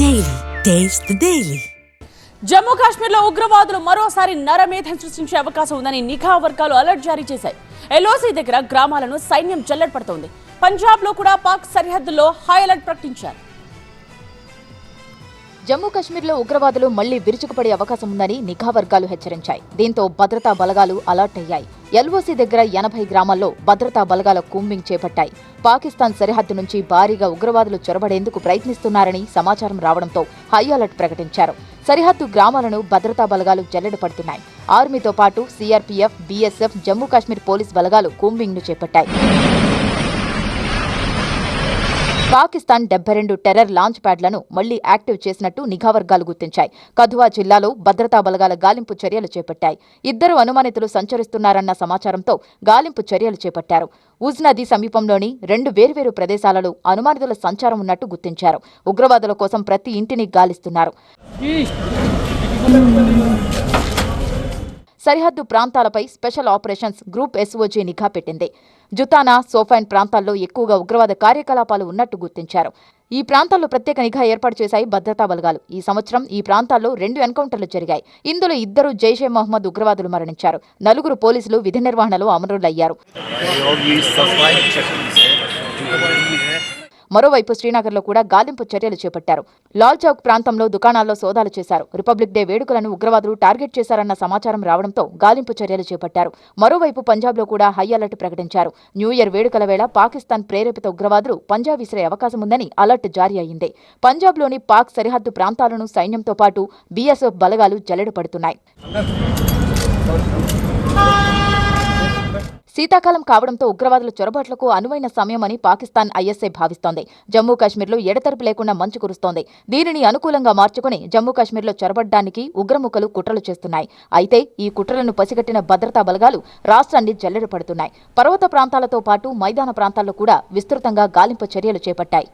Daily taste the daily. Jammu కాశ్మీర్లో ఉగ్రవాదులు మరోసారి నరమేధం సృష్టించే అవకాశం ఉందని నిఘా వర్గాలు అలర్ట్ జారీ చేశాయి. ఎల్ఓసి దగ్గర గ్రామాలను సైన్యం జల్లెడపడుతోంది. పంజాబ్లో కూడా పాక్ సరిహద్దుల్లో హై అలర్ట్ ప్రకటించారు. జమ్మూ కాశ్మీర్లో ఉగ్రవాదులు మళ్లీ విరుచుకుపడే అవకాశం ఉందని నిఘా వర్గాలు హెచ్చరించాయి. దీంతో భద్రతా బలగాలు అలర్ట్ అయ్యాయి. ఎల్ఓసి దగ్గర 80 గ్రామాల్లో భద్రతా బలగాల కూంబింగ్ చేపట్టాయి. పాకిస్తాన్ సరిహద్దు నుంచి భారీగా ఉగ్రవాదులు చొరబడేందుకు ప్రయత్నిస్తున్నారని సమాచారం రావడంతో హై అలర్ట్ ప్రకటించారు. సరిహద్దు గ్రామాలను భద్రతా బలగాలు జల్లెడ పడుతున్నాయి. ఆర్మీతో పాటు CRPF, BSF, Jammu Kashmir police బలగాలు కూంబింగ్ ను చేపట్టాయి. పాకిస్తాన్ 72 టెర్రర్ లాంచ్ ప్యాడ్లను మళ్లీ యాక్టివ్ చేసినట్టు నిఘా వర్గాలు గుర్తించాయి. కథువా జిల్లాలో భద్రతా బలగాల గాలింపు చర్యలు చేపట్టాయి. 2 అనుమానితులు సంచరిస్తున్నారన్న సమాచారంతో గాలింపు చర్యలు చేపట్టారు. ఉజ్ నది సమీపంలోని 2 వేర్వేరు ప్రదేశాలలో అనుమానితుల సంచారం ఉన్నట్టు గుర్తించారు. ఉగ్రవాదుల కోసం ప్రతి ఇంటిని గాలిస్తున్నారు. సరిహద్దు ప్రాంతాలపై స్పెషల్ ఆపరేషన్స్ గ్రూప్ ఎస్ఓజీ నిఘా పెట్టింది. జుతానా, సోఫైన్ ప్రాంతాల్లో ఎక్కువగా ఉగ్రవాద కార్యకలాపాలు ఉన్నట్టు గుర్తించారు. ఈ ప్రాంతాల్లో ప్రత్యేక నిఘా ఏర్పాటు చేశాయి భద్రతా బలగాలు. ఈ సంవత్సరం ఈ ప్రాంతాల్లో 2 ఎన్కౌంటర్లు జరిగాయి. ఇందులో 2 జైషే మహ్మద్ ఉగ్రవాదులు మరణించారు. 4 పోలీసులు విధి నిర్వహణలో అమరులయ్యారు. మరోవైపు శ్రీనగర్లో కూడా గాలింపు చర్యలు చేపట్టారు. లాల్ చౌక్ ప్రాంతంలో దుకాణాల్లో సోదాలు చేశారు. రిపబ్లిక్ డే వేడుకలను ఉగ్రవాదులు టార్గెట్ చేశారన్న సమాచారం రావడంతో గాలింపు చర్యలు చేపట్టారు. మరోవైపు పంజాబ్లో కూడా హై అలర్ట్ ప్రకటించారు. న్యూ ఇయర్ వేడుకల వేళ పాకిస్తాన్ ప్రేరేపిత ఉగ్రవాదులు పంజాబ్ విసిరే అవకాశం ఉందని అలర్ట్ జారీ అయింది. పంజాబ్లోని పాక్ సరిహద్దు ప్రాంతాలను సైన్యంతో పాటు బీఎస్ఎఫ్ బలగాలు జల్లెడపడుతున్నాయి. శీతాకాలం కావడంతో ఉగ్రవాదుల చొరబాట్లకు అనువైన సమయమని పాకిస్తాన్ ఐఎస్ఐ భావిస్తోంది. జమ్మూ కాశ్మీర్లో ఎడతెరిపి లేకుండా మంచు కురుస్తోంది. దీనిని అనుకూలంగా మార్చుకుని జమ్మూ కాశ్మీర్లో చొరబడ్డానికి ఉగ్రముఖలు కుట్రలు చేస్తున్నాయి. అయితే ఈ కుట్రలను పసిగట్టిన భద్రతా బలగాలు రాష్ట్రాన్ని జల్లెడ పడుతున్నాయి. పర్వత ప్రాంతాలతో పాటు మైదాన ప్రాంతాల్లో కూడా విస్తృతంగా గాలింపు చర్యలు చేపట్టాయి.